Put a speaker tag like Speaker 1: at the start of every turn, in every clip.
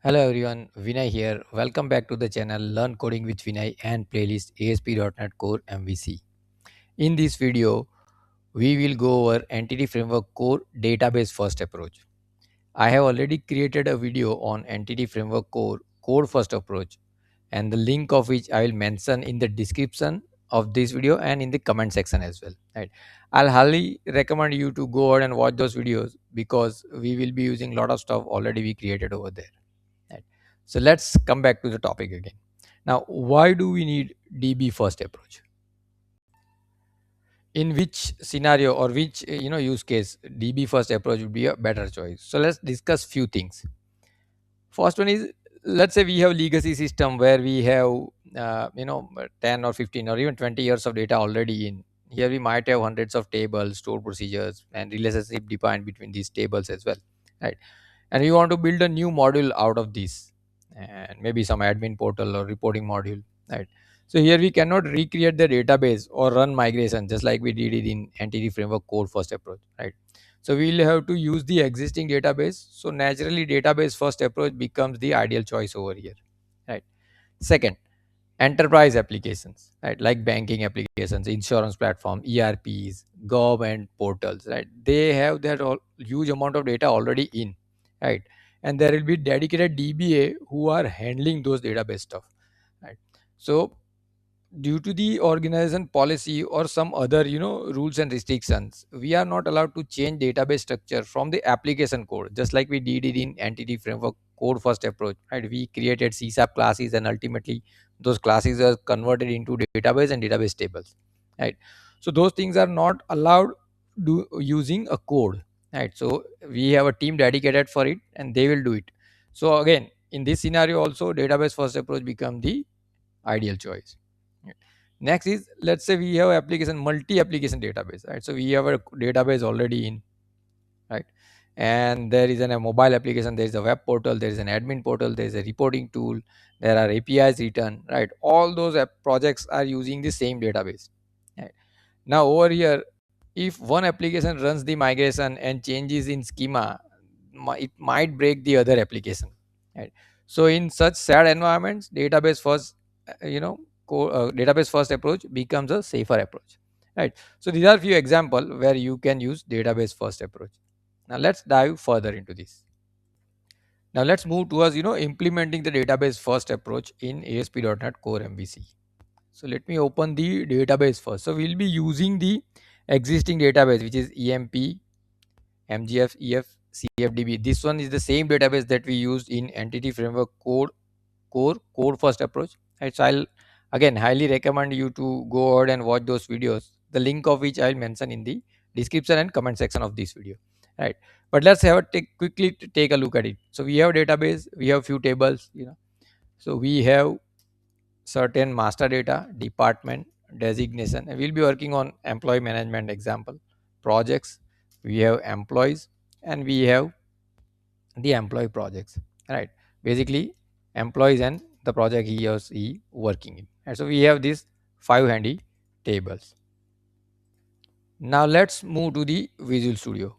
Speaker 1: Hello everyone, Vinay here. Welcome back to the channel Learn Coding with Vinay and playlist ASP.NET Core MVC. In this video, we will go over Entity Framework Core Database First Approach. I have already created a video on Entity Framework Core Code First Approach, and the link of which I will mention in the description of this video and in the comment section as well. Right. I'll highly recommend you to go ahead and watch those videos because we will be using a lot of stuff already we created over there. Right. So let's come back to the topic again. Now, why do we need DB first approach? In which scenario or which use case DB first approach would be a better choice? So let's discuss few things. First one is, let's say we have legacy system where we have 10 or 15 or even 20 years of data already in. Here we might have hundreds of tables, stored procedures, and relationship defined between these tables as well, right? And we want to build a new module out of this, and maybe some admin portal or reporting module, right? So here we cannot recreate the database or run migration just like we did it in entity framework core first approach, right? So we'll have to use the existing database. So naturally database first approach becomes the ideal choice over here, right? Second, enterprise applications, right? Like banking applications, insurance platform, ERPs, government portals, right? They have that all huge amount of data already in, right? And there will be dedicated DBA who are handling those database stuff, right? So due to the organization policy or some other rules and restrictions, we are not allowed to change database structure from the application code, just like we did it in entity framework code first approach, right? We created csap classes and ultimately those classes are converted into database and database tables, right? So those things are not allowed do using a code, right? So we have a team dedicated for it and they will do it. So again, in this scenario also database first approach become the ideal choice. Right. Next is, let's say we have application multi-application database, right? So we have a database already in, right? And there is a mobile application, there is a web portal, there is an admin portal, there is a reporting tool, there are APIs written, right? All those projects are using the same database. Right. Now over here, if one application runs the migration and changes in schema, it might break the other application, right? So in such sad environments, database first database first approach becomes a safer approach, right? So these are few example where you can use database first approach. Now let's dive further into this. Now let's move towards implementing the database first approach in ASP.NET Core MVC. So let me open the database first. So we'll be using the existing database, which is EMP, MGF, EF, CFDB. This one is the same database that we used in Entity Framework Code First approach. Right. So I'll again highly recommend you to go ahead and watch those videos. The link of which I'll mention in the description and comment section of this video. Right. But let's have a quickly take a look at it. So we have database, we have few tables. So we have certain master data, department, designation, and we'll be working on employee management example, projects. We have employees and we have the employee projects, right? Basically, employees and the project he or she working in. And so we have these five handy tables. Now let's move to the Visual Studio.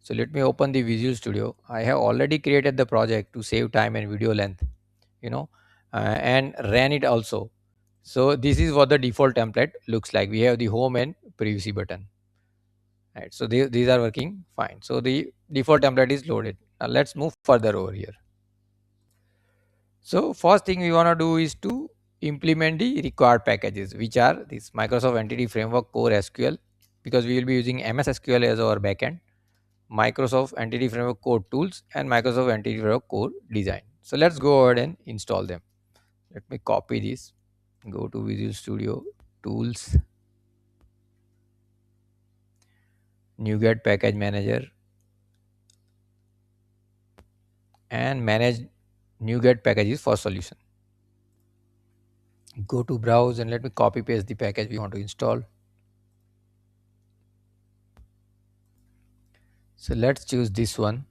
Speaker 1: So let me open the Visual Studio. I have already created the project to save time and video length, and ran it also. So this is what the default template looks like. We have the home and privacy button, right? So these are working fine. So the default template is loaded. Now let's move further over here. So first thing we want to do is to implement the required packages, which are this Microsoft Entity Framework Core SQL, because we will be using MS SQL as our backend, Microsoft Entity Framework Core Tools, and Microsoft Entity Framework Core Design. So let's go ahead and install them. Let me copy this, go to Visual Studio, Tools, NuGet Package Manager, and manage NuGet packages for solution. Go to browse and let me copy paste the package we want to install. So let's choose this one.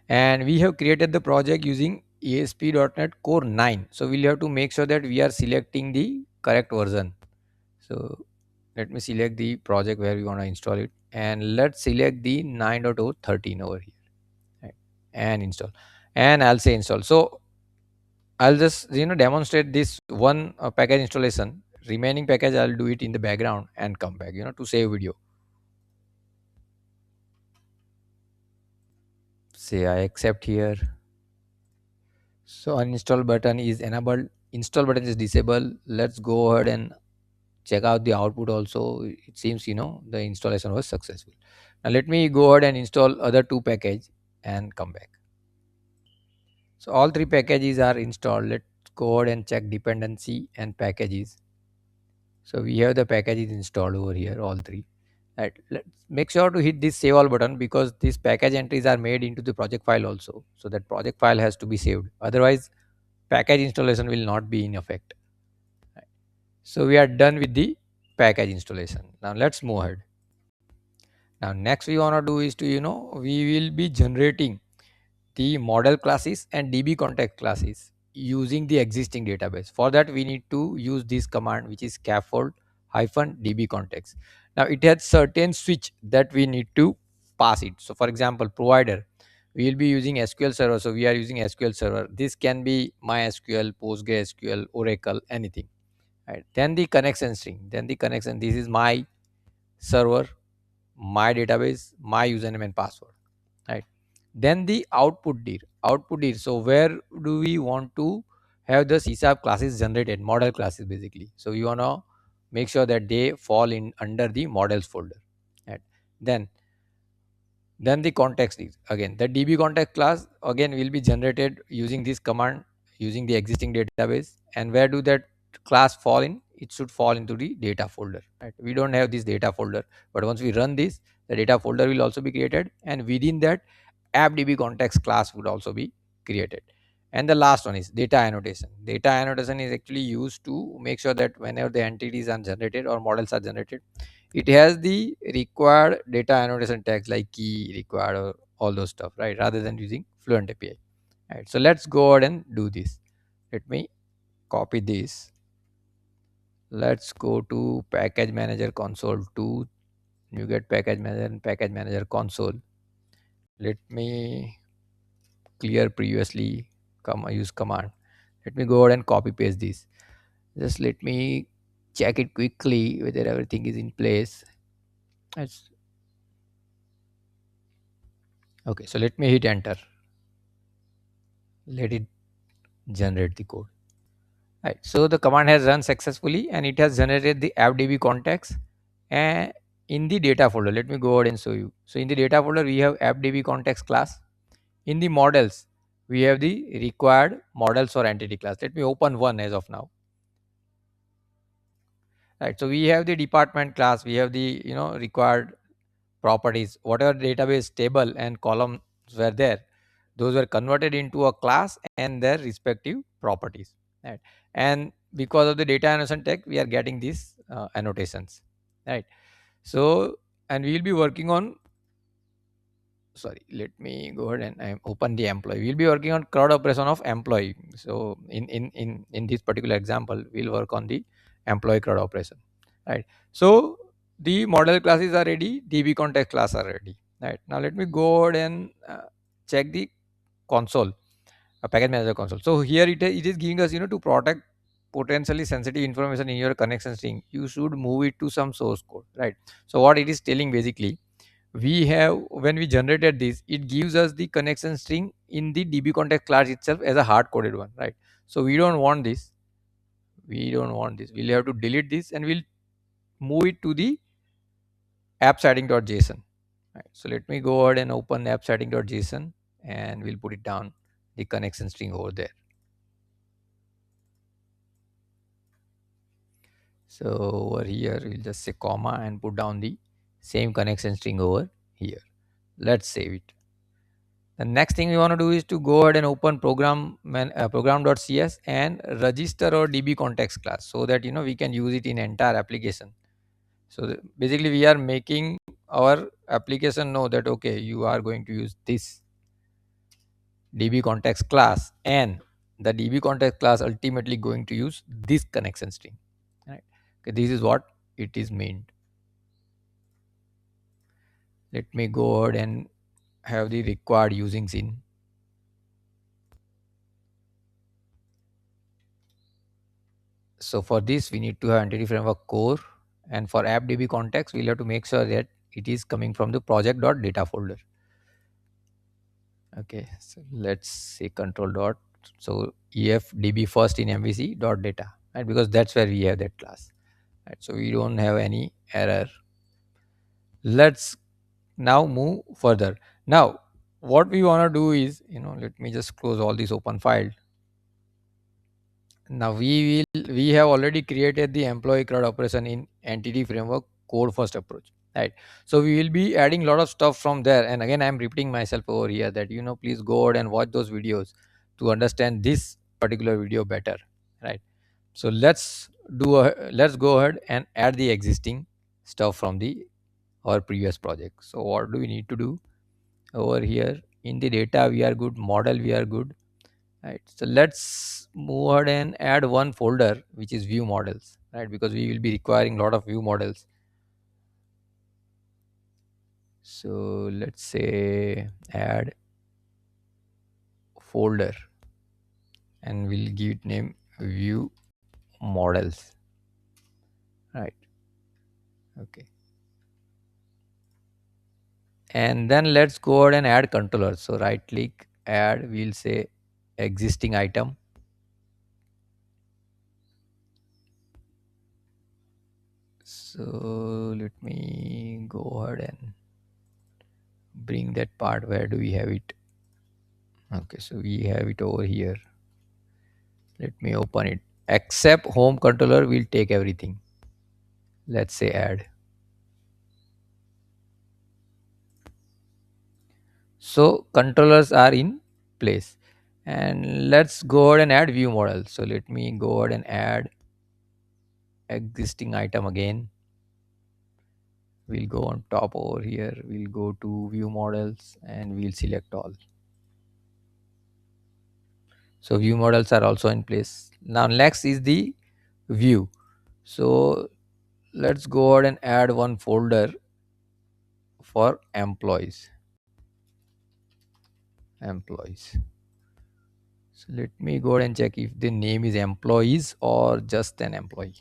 Speaker 1: And we have created the project using ASP.NET Core 9. So we'll have to make sure that we are selecting the correct version. So let me select the project where we want to install it. And let's select the 9.0.13 over here. Right. And install. And I'll say install. So I'll just demonstrate this one package installation. Remaining package I'll do it in the background and come back to save video. Say I accept here. So uninstall button is enabled, install button is disabled. Let's go ahead and check out the output also. It seems the installation was successful. Now let me go ahead and install other two package and come back. So all three packages are installed. Let's go ahead and check dependency and packages. So we have the packages installed over here, all three. Right. Let's make sure to hit this save all button, because these package entries are made into the project file also. So that project file has to be saved. Otherwise, package installation will not be in effect. Right. So we are done with the package installation. Now let's move ahead. Now next we want to do is to we will be generating the model classes and DbContext classes using the existing database. For that we need to use this command, which is scaffold-DbContext. Now it has certain switch that we need to pass it. So for example, provider, we will be using SQL Server. So we are using SQL Server. This can be MySQL, PostgreSQL, Oracle, anything. Right. Then the connection string. Then the connection. This is my server, my database, my username and password. Right. Then the output dir. So where do we want to have the C# classes generated, model classes basically. So we want to make sure that they fall in under the models folder. Right. then then the context is again the DbContext class again will be generated using this command, using the existing database. And where do that class fall in? It should fall into the data folder. Right. We don't have this data folder, but once we run this, the data folder will also be created, and within that app.dbContext class would also be created. And the last one is data annotation. Data annotation is actually used to make sure that whenever the entities are generated or models are generated, it has the required data annotation tags like key required or all those stuff, right, rather than using Fluent API. Right. So let's go ahead and do this. Let me copy this. Let's go to package manager console 2. You get package manager and package manager console. Let me clear previously use command. Let me go ahead and copy paste this. Just let me check it quickly whether everything is in place. That's okay. So let me hit enter. Let it generate the code. Right. So the command has run successfully and it has generated the app.db context and in the data folder. Let me go ahead and show you. So in the data folder we have app.db context class. In the models we have the required models or entity class. Let me open one as of now. Right. So we have the department class. We have the required properties. Whatever database table and columns were there, those were converted into a class and their respective properties. Right. And because of the data annotation tag, we are getting these annotations. Right. So and we will be working on, sorry, let me go ahead and open the employee. We'll be working on CRUD operation of employee. So in this particular example we'll work on the employee CRUD operation. Right. So the model classes are ready, DB context class are ready. Right. Now let me go ahead and check the console, a package manager console. So here it is giving us to protect potentially sensitive information in your connection string, you should move it to some source code. Right. So what it is telling basically, we have, when we generated this, it gives us the connection string in the DbContext class itself as a hard coded one. Right. So we don't want this. We'll have to delete this and we'll move it to the app setting.json. Right. So let me go ahead and open app setting.json and we'll put it down the connection string over there. So over here we'll just say comma and put down the same connection string over here. Let's save it. The next thing we want to do is to go ahead and open program.cs and register our DbContext class so that we can use it in entire application. So basically we are making our application know that okay, you are going to use this DbContext class and the DbContext class ultimately going to use this connection string. Right. Okay, this is what it is meant. Let me go ahead and have the required usings in. So for this, we need to have entity framework core, and for app.db context, we'll have to make sure that it is coming from the project.data folder. Okay, so let's say control dot. So efdb first in MVC dot data, right? Because that's where we have that class, right? So we don't have any error. Let's now move further. Now, what we want to do is, let me just close all these open files. Now we have already created the employee CRUD operation in entity framework code first approach, right? So we will be adding a lot of stuff from there. And again, I'm repeating myself over here that please go ahead and watch those videos to understand this particular video better, right? So let's go ahead and add the existing stuff from the our previous project. So what do we need to do over here? In the data we are good, model we are good. Right. So let's move ahead and add one folder which is view models, right? Because we will be requiring a lot of view models. So let's say add folder and we'll give it name view models. Right. Okay. And then let's go ahead and add controllers. So right click, add, we'll say existing item. So let me go ahead and bring that part. Where do we have it? Okay, so we have it over here. Let me open it. Except home controller will take everything. Let's say add. So controllers are in place. And let's go ahead and add view model. So let me go ahead and add existing item again. We'll go on top over here. We'll go to view models and we'll select all. So view models are also in place. Now next is the view. So let's go ahead and add one folder for employees. So let me go ahead and check if the name is employees or just an employee.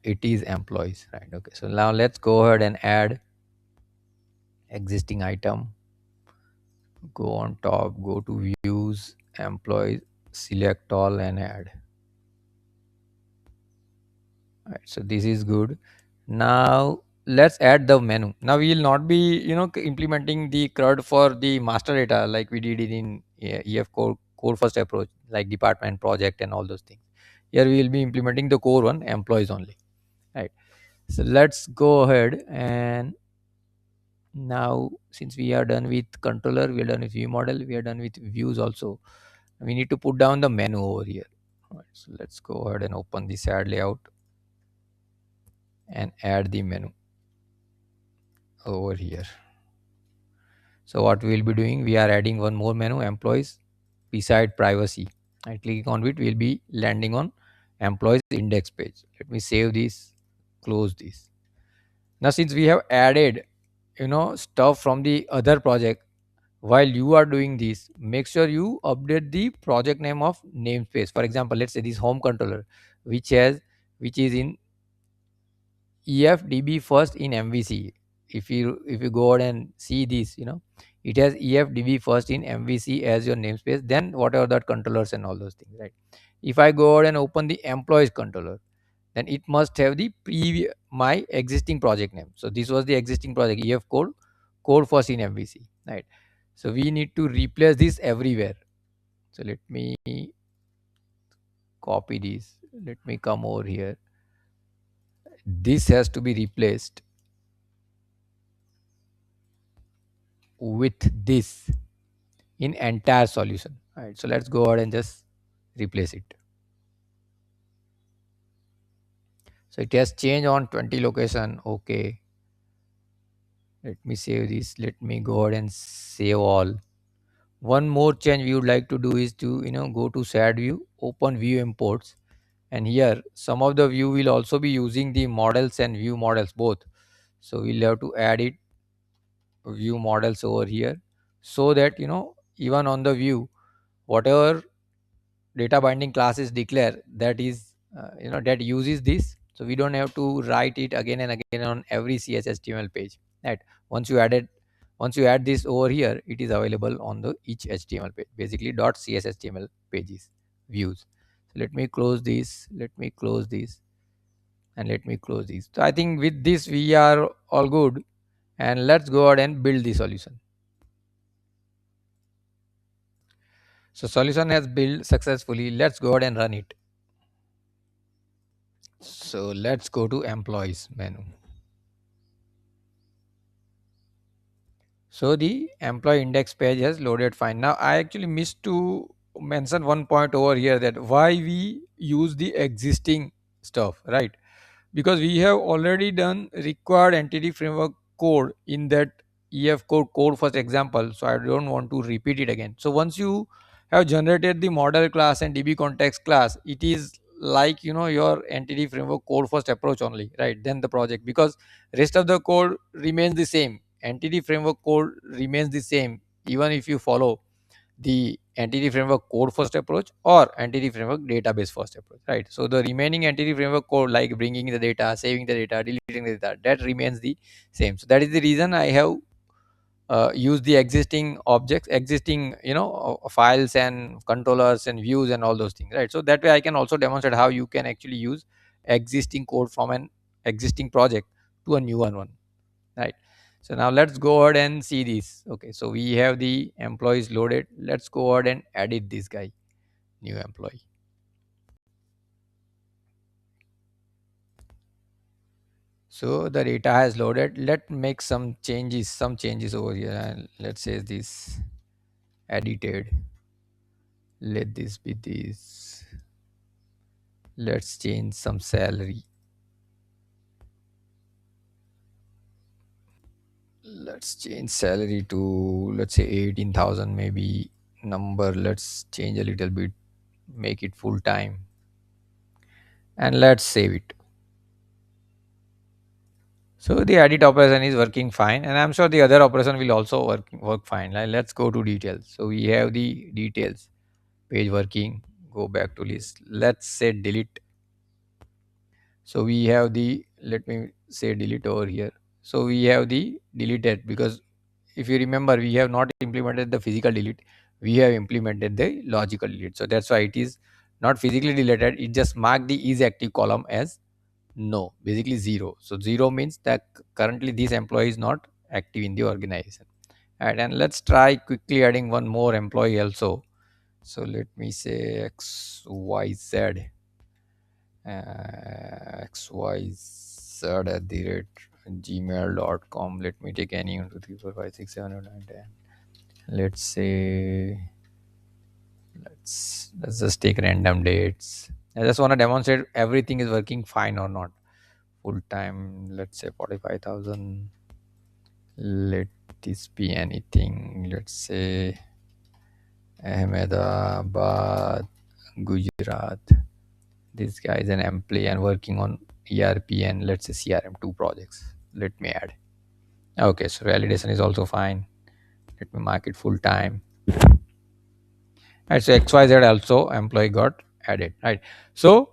Speaker 1: It is employees, right? Okay, so now let's go ahead and add existing item. Go on top, go to views, employees, select all and add. Right, so this is good. Now let's add the menu. Now we will not be implementing the CRUD for the master data like we did it in EF core first approach, like department, project and all those things. Here we will be implementing the core one, employees only, right? So let's go ahead and now since we are done with controller, we are done with view model, we are done with views also, we need to put down the menu over here. All right, so let's go ahead and open this add layout and add the menu over here. So what we will be doing, we are adding one more menu, employees, beside privacy. And clicking on it, we'll be landing on employees index page. Let me save this, close this. Now since we have added stuff from the other project, while you are doing this, make sure you update the project name of namespace. For example, let's say this home controller, which is in efdb first in MVC. If you go out and see this, it has efdb first in MVC as your namespace, then whatever that controllers and all those things, right? If I go out and open the employees controller, then it must have the previous my existing project name. So this was the existing project, ef code first in MVC, right? So we need to replace this everywhere. So let me copy this. Let me come over here. This has to be replaced with this in entire solution. All right, so let's go ahead and just replace it. So it has changed on 20 location. Okay, let me save this. Let me go ahead and save all. One more change we would like to do is to go to sad view, open view imports, and here some of the view will also be using the models and view models both. So we'll have to add it view models over here, so that even on the view whatever data binding class is declared, that is that uses this. So we don't have to write it again and again on every CSHTML page, right? Once you add this over here, it is available on the each HTML page, basically dot CSHTML pages views. So let me close this, and let me close this. So I think with this we are all good, and let's go ahead and build the solution. So solution has built successfully. Let's go ahead and run it. So let's go to employees menu. So the employee index page has loaded fine. Now I actually missed to mention one point over here, that why we use the existing stuff, right? Because we have already done required entity framework code in that EF code first example, so I don't want to repeat it again. So once you have generated the model class and DB context class, it is like your entity framework code first approach only, right? Then the project, because rest of the code remains the same, entity framework code remains the same, even if you follow the entity framework code first approach or entity framework database first approach, right? So the remaining entity framework code, like bringing the data, saving the data, deleting the data, that remains the same. So that is the reason I have used the existing objects, existing files and controllers and views and all those things, right? So that way I can also demonstrate how you can actually use existing code from an existing project to a newer one, right? So now let's go ahead and see this. Okay, so we have the employees loaded. Let's go ahead and edit this guy, new employee. So the data has loaded. Let's make some changes over here, and let's say this edited, let this be this. Let's change some salary. Let's change salary to, let's say, 18,000 maybe. Number, let's change a little bit, make it full time, and let's save it. So the edit operation is working fine, and I'm sure the other operation will also work fine. Like, let's go to details. So we have the details page working. Go back to list. Let's say delete. So we have the, let me say delete over here. So we have the deleted, because if you remember, we have not implemented the physical delete, we have implemented the logical delete. So that's why it is not physically deleted. It just marked the is active column as no, basically zero. So zero means that currently this employee is not active in the organization. Right, and let's try quickly adding one more employee also. So let me say XYZ, XYZ at the rate gmail.com. Let me take any 1, 2, 3, 4, 5, 6, 7, 8, 9, 10. Let's say, let's just take random dates. I just want to demonstrate everything is working fine or not. Full time, let's say 45,000. Let this be anything. Let's say Ahmedabad, Gujarat. This guy is an employee and working on ERP and let's say CRM, two projects. Let me add. Okay, so validation is also fine. Let me mark it full time. Right, so XYZ also employee got added. Right. So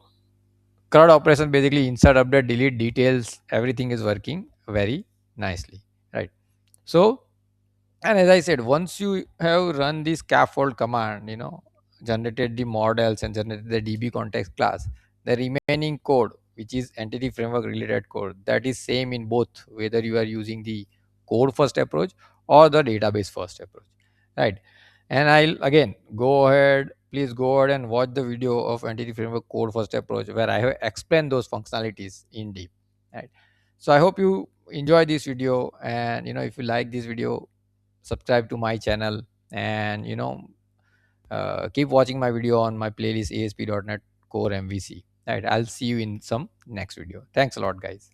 Speaker 1: CRUD operation, basically insert, update, delete, details, everything is working very nicely. Right. So, and as I said, once you have run the scaffold command, generated the models and generated the DB context class, the remaining code, which is entity framework related code, that is same in both, whether you are using the code first approach or the database first approach, right? And I'll again go ahead, please go ahead and watch the video of entity framework code first approach, where I have explained those functionalities in deep, right? So I hope you enjoy this video, and if you like this video, subscribe to my channel, and keep watching my video on my playlist ASP.NET Core MVC. Right, I'll see you in some next video. Thanks a lot, guys.